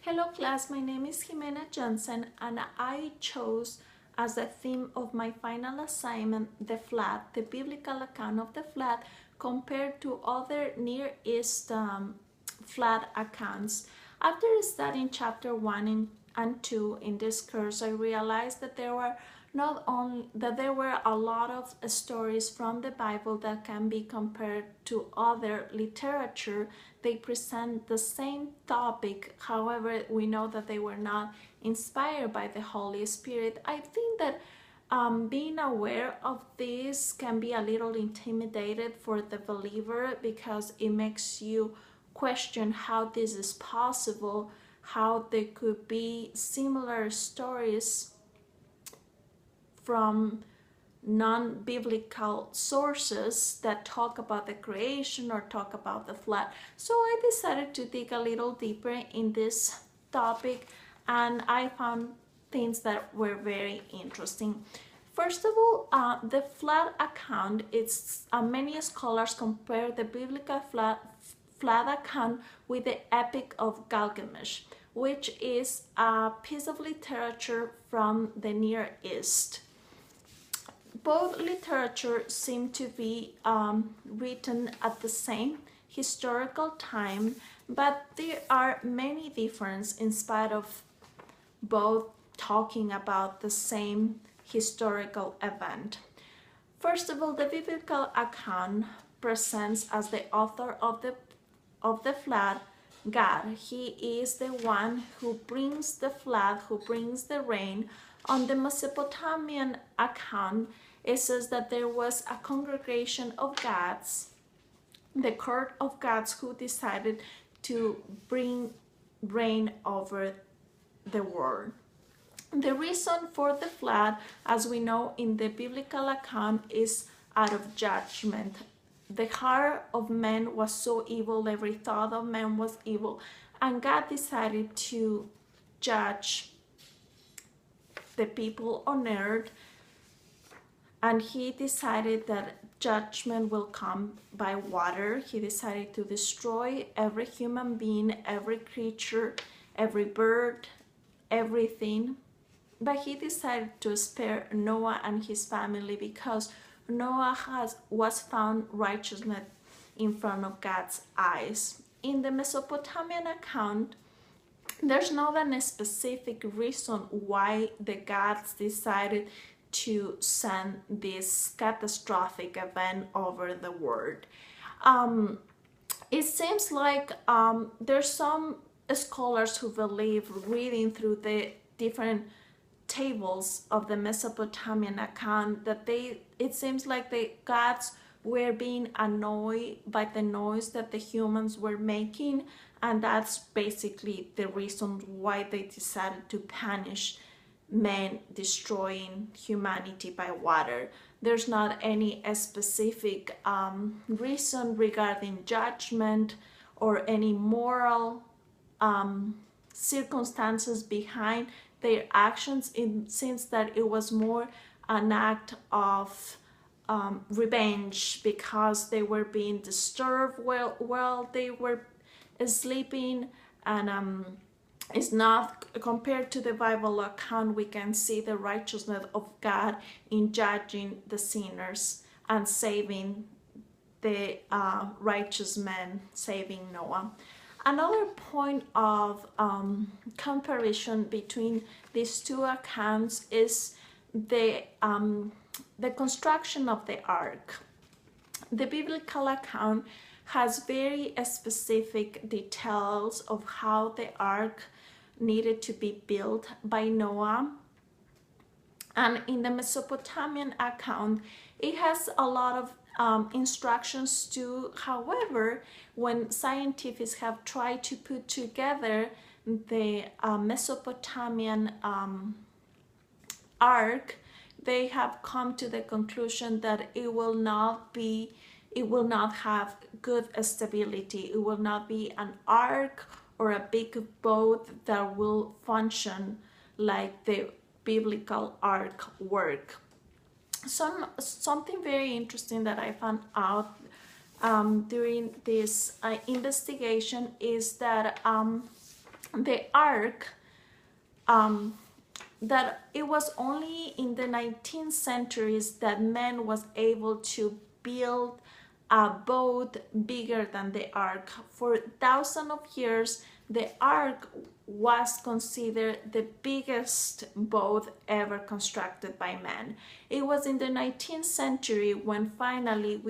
Hello class, my name is Jimena Johnson and I chose as the theme of my final assignment the flood, the biblical account of the flood compared to other Near East flood accounts. After studying chapter 1 and 2 in this course, I realized that there were a lot of stories from the Bible that can be compared to other literature. They present the same topic, however, we know that they were not inspired by the Holy Spirit. I think that being aware of this can be a little intimidated for the believer because it makes you question how this is possible, how there could be similar stories from non-biblical sources that talk about the creation or talk about the flood. So I decided to dig a little deeper in this topic and I found things that were very interesting. First of all, the flood account, many scholars compare the biblical flood account with the Epic of Gilgamesh, which is a piece of literature from the Near East. Both literature seem to be written at the same historical time, but there are many differences in spite of both talking about the same historical event. First of all, the biblical account presents as the author of the flood God. He is the one who brings the flood, who brings the rain. On the Mesopotamian account, it says that there was a congregation of gods, the court of gods, who decided to bring rain over the world. The reason for the flood, as we know in the biblical account, is out of judgment. The heart of man was so evil, every thought of man was evil, and God decided to judge the people on earth, and he decided that judgment will come by water. He decided to destroy every human being, every creature, every bird, everything. But he decided to spare Noah and his family because Noah was found righteousness in front of God's eyes. In the Mesopotamian account, there's not a specific reason why the gods decided to send this catastrophic event over the world. It seems like there's some scholars who believe, reading through the different tables of the Mesopotamian account, that it seems like the gods were being annoyed by the noise that the humans were making, and that's basically the reason why they decided to punish men destroying humanity by water. There's not any specific reason regarding judgment or any moral circumstances behind their actions. It seems that it was more an act of revenge because they were being disturbed while they were sleeping, and it's not compared to the Bible account. We can see the righteousness of God in judging the sinners and saving the righteous man, saving Noah. Another point of comparison between these two accounts is the construction of the ark. The biblical account has very specific details of how the ark needed to be built by Noah. And in the Mesopotamian account, it has a lot of instructions too. However, when scientists have tried to put together the Mesopotamian ark, they have come to the conclusion that it will not have good stability. It will not be an ark or a big boat that will function like the biblical ark work. Something very interesting that I found out during this investigation is that the ark, that it was only in the 19th centuries that man was able to build a boat bigger than the ark. For thousands of years, the ark was considered the biggest boat ever constructed by man. It was in the 19th century when finally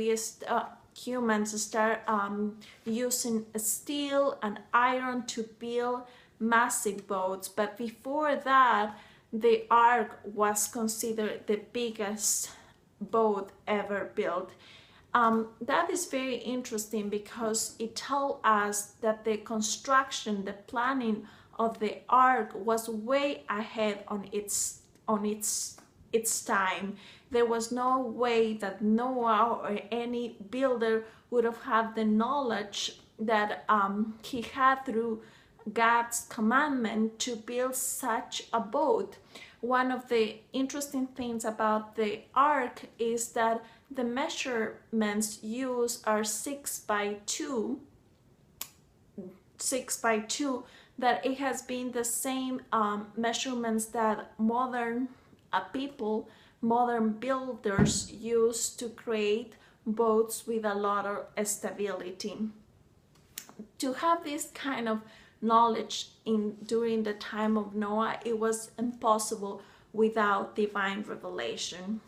humans start using steel and iron to build massive boats. But before that, the ark was considered the biggest boat ever built. That is very interesting because it tells us that the construction, the planning of the ark was way ahead on its time. There was no way that Noah or any builder would have had the knowledge that he had through God's commandment to build such a boat. One of the interesting things about the ark is that the measurements used are 6 by 2, that it has been the same measurements that modern modern builders use to create boats with a lot of stability. To have this kind of knowledge during the time of Noah, it was impossible without divine revelation.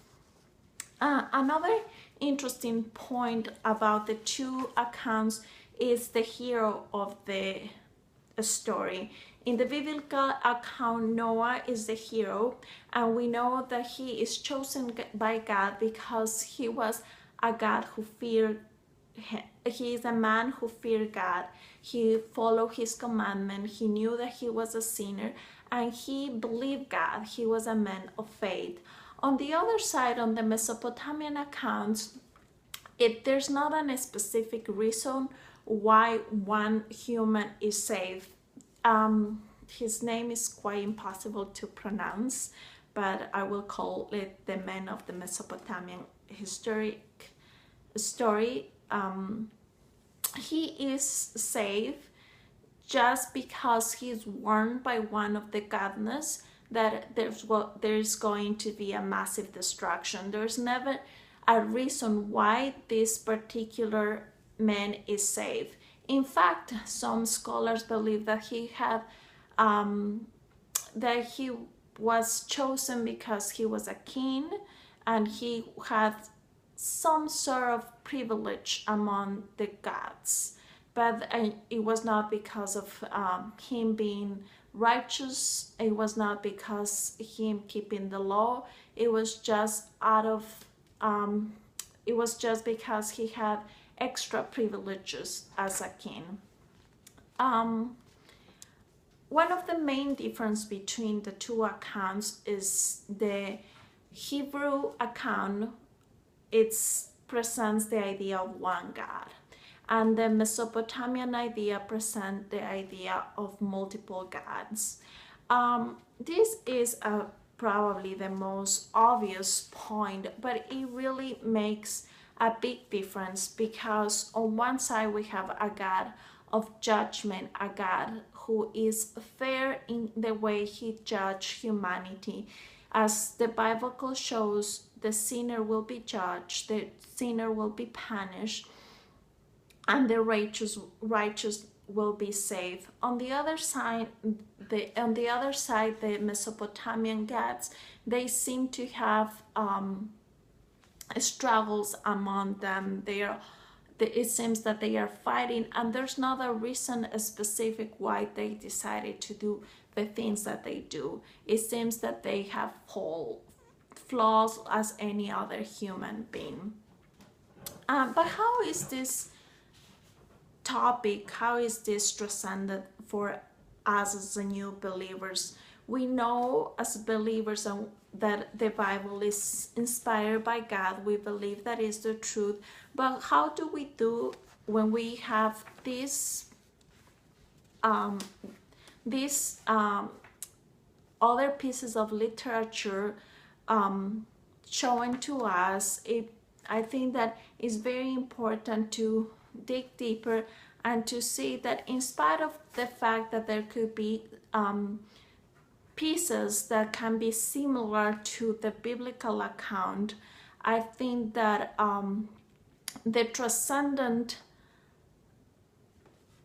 Another interesting point about the two accounts is the hero of the story. In the biblical account, Noah is the hero, and we know that he is chosen by God because he was a God who feared. He is a man who feared God. He followed his commandment. He knew that he was a sinner, and he believed God. He was a man of faith. On the other side, on the Mesopotamian accounts, there's not a specific reason why one human is saved. His name is quite impossible to pronounce, but I will call it the man of the Mesopotamian historic story. He is saved just because he is warned by one of the goddess that there's going to be a massive destruction. There's never a reason why this particular man is saved. In fact, some scholars believe that he was chosen because he was a king and he had some sort of privilege among the gods, but it was not because of him being righteous. It was not because him keeping the law. It was just because he had extra privileges as a king. One of the main difference between the two accounts is the Hebrew account. It presents the idea of one God, and the Mesopotamian idea presents the idea of multiple gods. This is probably the most obvious point, but it really makes a big difference because on one side we have a God of judgment, a God who is fair in the way he judges humanity. As the Bible shows, the sinner will be judged, the sinner will be punished, and the righteous will be saved. On the other side, the Mesopotamian gods, they seem to have struggles among them. It seems that they are fighting, and there's not a reason specific why they decided to do the things that they do. It seems that they have flaws as any other human being. But how is this topic, how is this transcended for us as the new believers? We know as believers that the Bible is inspired by God. We believe that is the truth. But how do we do when we have these other pieces of literature showing to us? I think that it's very important to dig deeper and to see that in spite of the fact that there could be pieces that can be similar to the biblical account, I think that the transcendent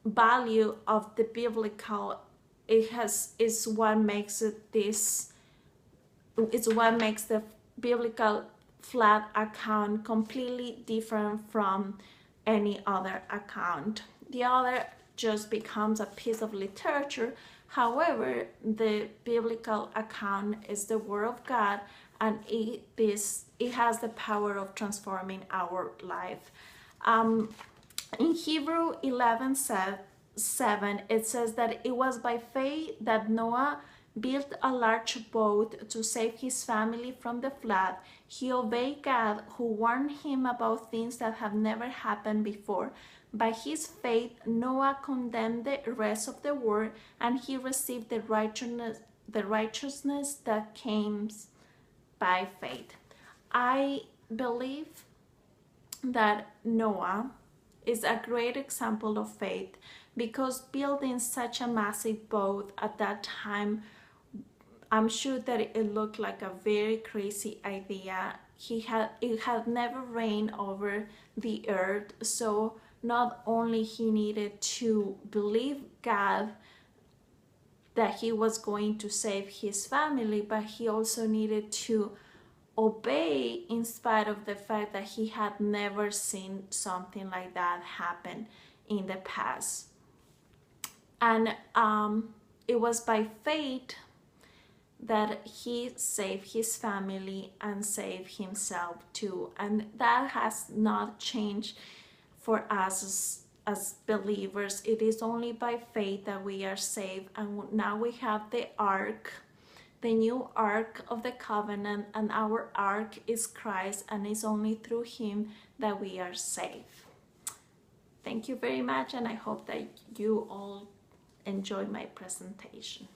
value of the biblical is what makes the biblical flat account completely different from any other account. The other just becomes a piece of literature. However, the biblical account is the Word of God, and it has the power of transforming our life. In Hebrew 11:7, it says that it was by faith that Noah built a large boat to save his family from the flood. He obeyed God, who warned him about things that have never happened before. By his faith, Noah condemned the rest of the world, and he received the righteousness that came by faith. I believe that Noah is a great example of faith, because building such a massive boat at that time, I'm sure that it looked like a very crazy idea. It had never rained over the earth, so not only he needed to believe God that he was going to save his family, but he also needed to obey in spite of the fact that he had never seen something like that happen in the past. And it was by faith that he saved his family and saved himself too. And that has not changed for us as believers. It is only by faith that we are saved. And now we have the ark, the new ark of the covenant, and our ark is Christ, and it's only through him that we are saved. Thank you very much, and I hope that you all enjoy my presentation.